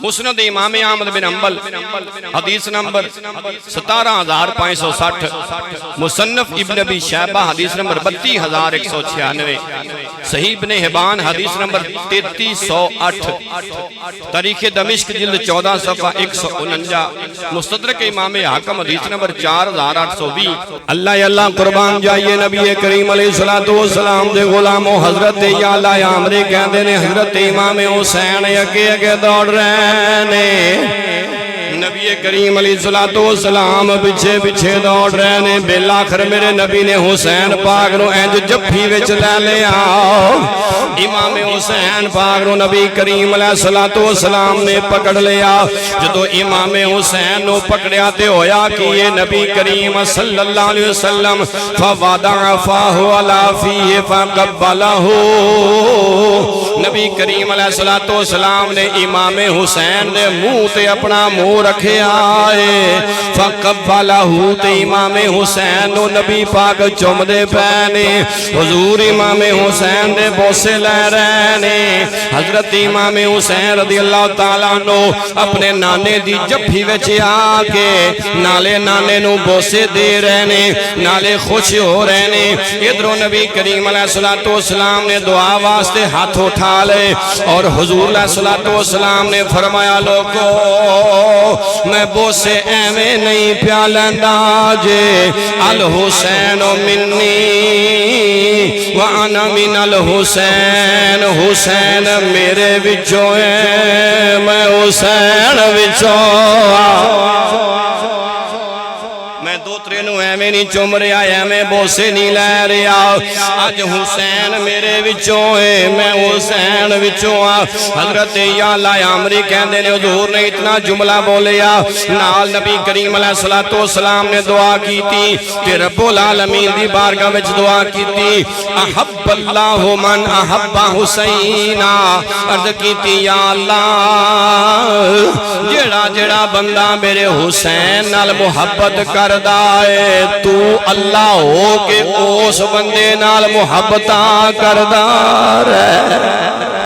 مسند امام احمد بن حنبل حدیث نمبر 17560، مصنف ابن ابی شیبہ حدیث نمبر 32196، صحیح ابن حبان حدیث نمبر 3308، تاریخ دمشق جلد 14 صفحہ 149، مستدرک امام حاکم حدیث نمبر 4820۔ اللہ اللہ قربان جائیے نبی کریم علیہ السلام دے غلاموں حضرت یا اللہ عامری کہندے نے حضرت امام حسین اگے اگے دوڑ رہے نے، نبی کریم علیہ السلام پچھے پچھے دوڑ رہے نے، بالآخر میرے نبی نے حسین پاک نو انج جفی وچ لے لیا۔ امام حسین پاک نو نبی کریم علیہ السلام نے پکڑ لیا۔ جدو امام حسین نو پکڑیا تے ہویا کہ یہ نبی کریم صلی اللہ علیہ وسلم فوادع فاہ علی فیہ فقبلہ، نبی کریم علیہ السلام نے امام حسین نے منہ تے اپنا منہ رکھے آئے، فقبلہ تے امام حسین نو نبی پاک چوم دے پینے، حضور امام حسین دے بوسے لے رہے نے۔ حضرت امام حسین رضی اللہ تعالیٰ عنہ اپنے نانے دی جفی وچ آ کے نالے نانے نو بوسے دے رہے نے، نالے خوش ہو رہے نے۔ ادھروں نبی کریم علیہ السلام نے دعا واسطے ہاتھ اٹھا لے اور حضور علیہ السلام نے فرمایا لوگو میں بوسے ایویں نہیں پیا لیندا جے، الحسین منی وانا من الحسین، حسین میرے وچوں ہے میں حسین وچوں، میں دو ترینوں ایویں نہیں چوم رہا ایویں بوسے نہیں لے رہا، آج حسین میرے وچوں ہے میں حسین وچوں آ۔ حضرت یا اللہ عامری کہندے نے حضور نے اتنا جملہ بولیا، نال نبی کریم علیہ السلام نے دعا کی تھی کہ رب العالمین دی بارگاہ وچ دعا کی تھی، احب اللہ من احب حسینہ، عرض کی تھی یا اللہ جڑا جڑا بندہ میرے حسین نال محبت کردا ہے تو اللہ ہو کے اس بندے نال محبتاں کردا رہے۔